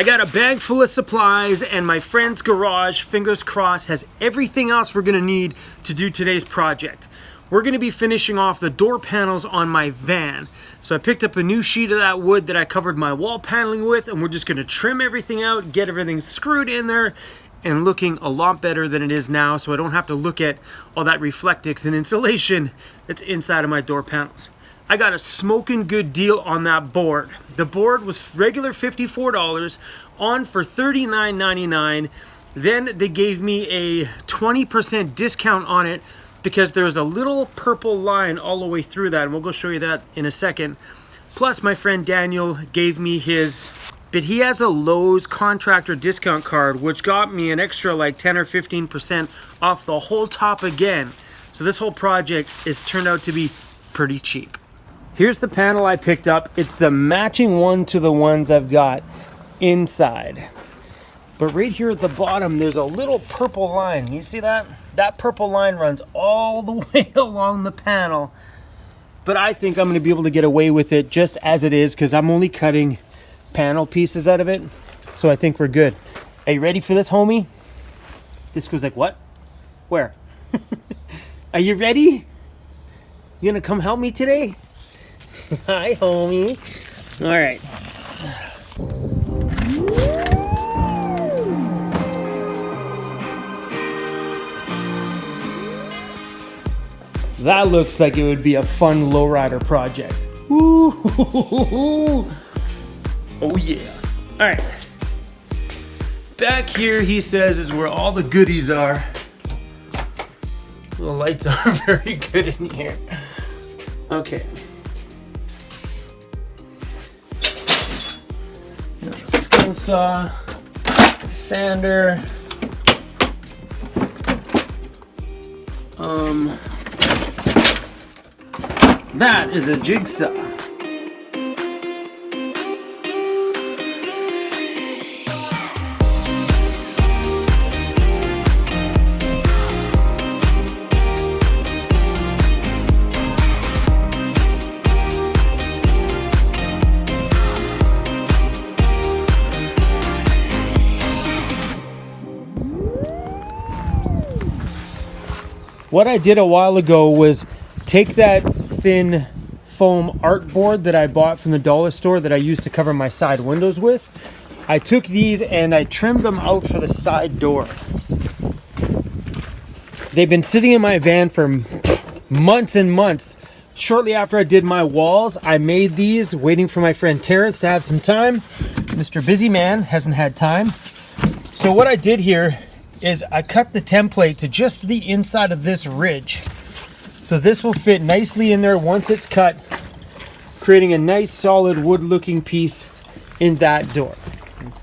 I got a bag full of supplies, and my friend's garage, fingers crossed, has everything else we're gonna need to do today's project. We're gonna be finishing off the door panels on my van. So I picked up a new sheet of that wood that I covered my wall paneling with, and we're just gonna trim everything out, get everything screwed in there, and looking a lot better than it is now, so I don't have to look at all that Reflectix and insulation that's inside of my door panels. I got a smoking good deal on that board. The board was regular $54, on for $39.99. Then they gave me a 20% discount on it because there's a little purple line all the way through that, and we'll go show you that in a second. Plus, my friend Daniel gave me his, but he has a Lowe's contractor discount card, which got me an extra like 10 or 15% off the whole top again. So this whole project is turned out to be pretty cheap. Here's the panel I picked up. It's the matching one to the ones I've got inside. But right here at the bottom, there's a little purple line. You see that? That purple line runs all the way along the panel. But I think I'm gonna be able to get away with it just as it is because I'm only cutting panel pieces out of it. So I think we're good. Are you ready for this, homie? This goes like what? Where? Are you ready? You gonna come help me today? Hi, homie. All right. That looks like it would be a fun lowrider project. Ooh. Oh yeah. All right. Back here, he says, is where all the goodies are. The lights aren't very good in here. Okay. Skin saw, sander, that is a jigsaw. What I did a while ago was take that thin foam artboard that I bought from the dollar store that I used to cover my side windows with. I took these and I trimmed them out for the side door. They've been sitting in my van for months and months. Shortly after I did my walls, I made these, waiting for my friend Terrence to have some time. Mr. Busy Man hasn't had time. So what I did here is I cut the template to just the inside of this ridge. So this will fit nicely in there once it's cut, creating a nice solid wood looking piece in that door.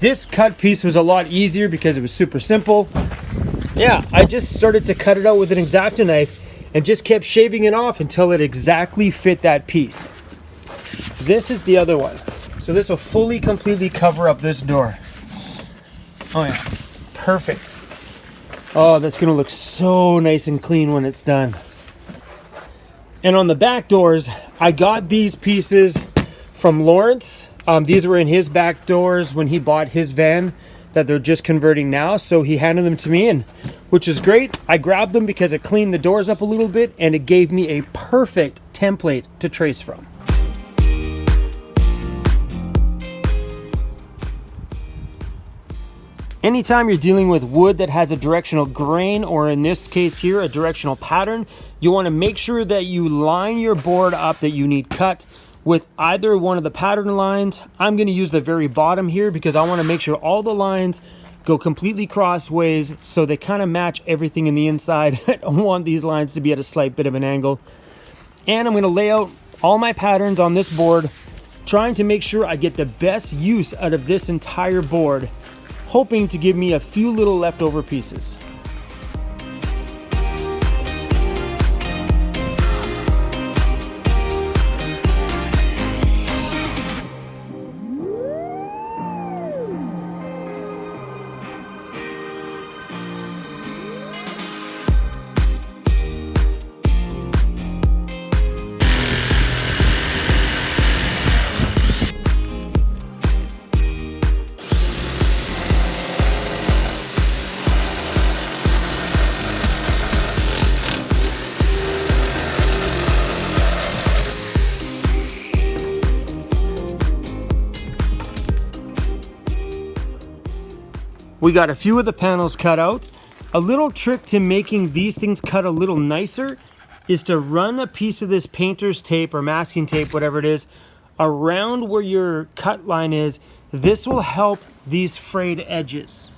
This cut piece was a lot easier because it was super simple. Yeah, I just started to cut it out with an X-Acto knife and just kept shaving it off until it exactly fit that piece. This is the other one. So this will fully, completely cover up this door. Oh yeah, perfect. Oh, that's gonna look so nice and clean when it's done. And on the back doors, I got these pieces from Lawrence. These were in his back doors when he bought his van that they're just converting now. So he handed them to me, and which is great. I grabbed them because it cleaned the doors up a little bit and it gave me a perfect template to trace from. Anytime you're dealing with wood that has a directional grain, or in this case here, a directional pattern, you want to make sure that you line your board up that you need cut with either one of the pattern lines. I'm going to use the very bottom here because I want to make sure all the lines go completely crossways so they kind of match everything in the inside. I don't want these lines to be at a slight bit of an angle. And I'm going to lay out all my patterns on this board, trying to make sure I get the best use out of this entire board, hoping to give me a few little leftover pieces. We got a few of the panels cut out. A little trick to making these things cut a little nicer is to run a piece of this painter's tape or masking tape, whatever it is, around where your cut line is. This will help these frayed edges.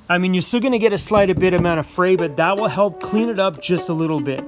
I mean, you're still gonna get a slight bit amount of fray, but that will help clean it up just a little bit.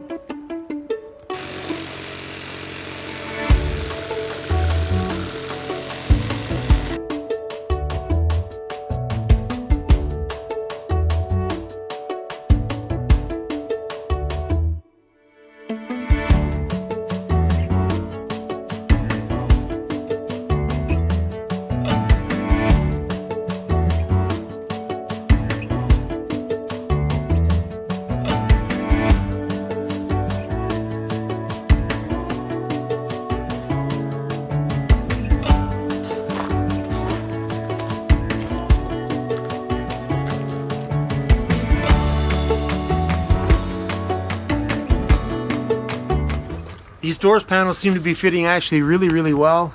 These doors panels seem to be fitting actually really well.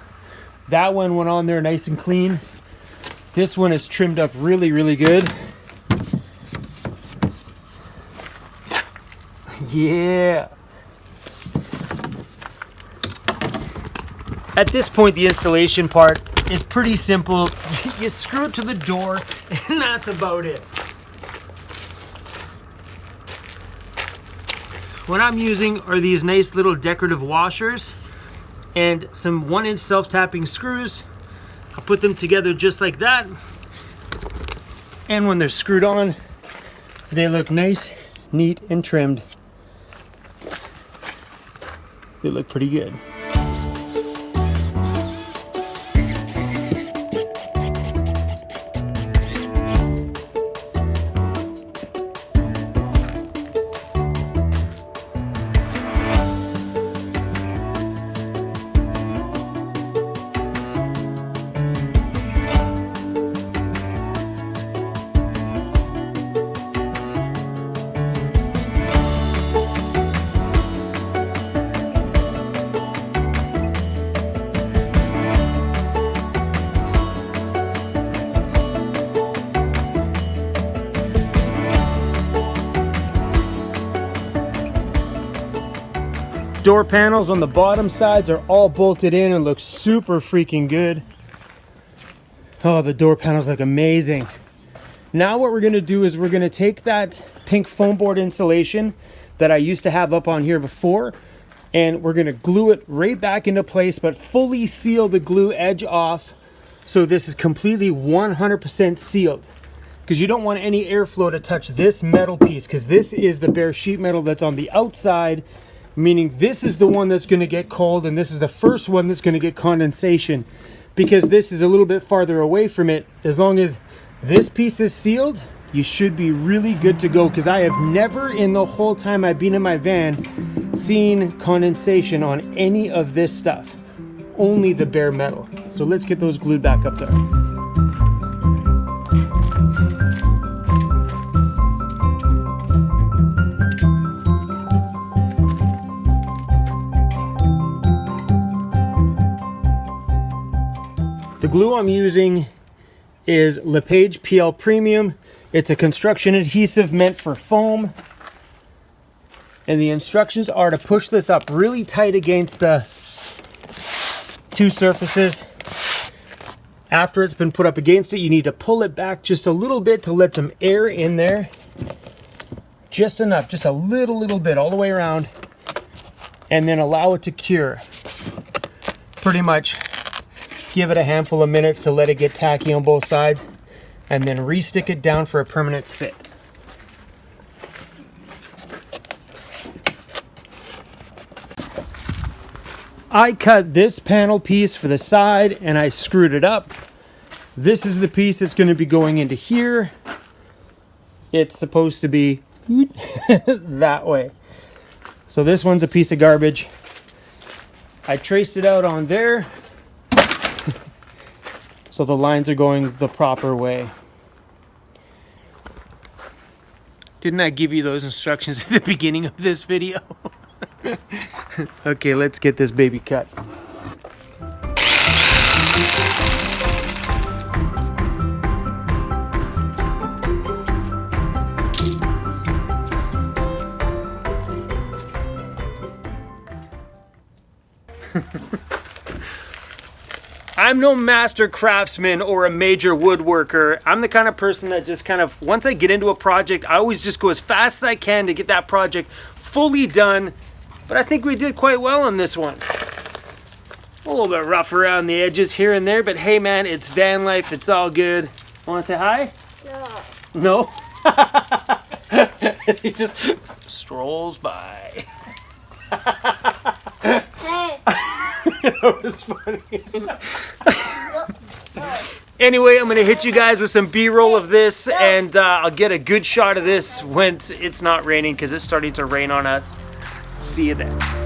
That one went on there nice and clean. This one is trimmed up really good. Yeah. At this point, the installation part is pretty simple. You screw it to the door and that's about it. What I'm using are these nice little decorative washers and some 1-inch self-tapping screws. I'll put them together just like that. And when they're screwed on, they look nice, neat, and trimmed. They look pretty good. Door panels on the bottom sides are all bolted in and look super freaking good. Oh, the door panels look amazing. Now what we're gonna do is we're gonna take that pink foam board insulation that I used to have up on here before, and we're gonna glue it right back into place, but fully seal the glue edge off so this is completely 100% sealed. Because you don't want any airflow to touch this metal piece, because this is the bare sheet metal that's on the outside, meaning this is the one that's going to get cold, and this is the first one that's going to get condensation. Because this is a little bit farther away from it, as long as this piece is sealed, you should be really good to go. Because I have never in the whole time I've been in my van seen condensation on any of this stuff, only the bare metal. So let's get those glued back up there. The glue I'm using is LePage PL Premium. It's a construction adhesive meant for foam. And the instructions are to push this up really tight against the two surfaces. After it's been put up against it, you need to pull it back just a little bit to let some air in there. Just enough, just a little bit all the way around. And then allow it to cure. Pretty much. Give it a handful of minutes to let it get tacky on both sides, and then re-stick it down for a permanent fit. I cut this panel piece for the side and I screwed it up. This is the piece that's going to be going into here. It's supposed to be that way. So this one's a piece of garbage. I traced it out on there. So the lines are going the proper way. Didn't I give you those instructions at the beginning of this video? Okay, let's get this baby cut. I'm no master craftsman or a major woodworker. I'm the kind of person that just kind of, once I get into a project, I always just go as fast as I can to get that project fully done. But I think we did quite well on this one. A little bit rough around the edges here and there, but hey man, it's van life, it's all good. Want to say hi? No. He just strolls by. Hey. That was funny. Anyway, I'm going to hit you guys with some B-roll of this, and I'll get a good shot of this when it's not raining, because it's starting to rain on us. See you then.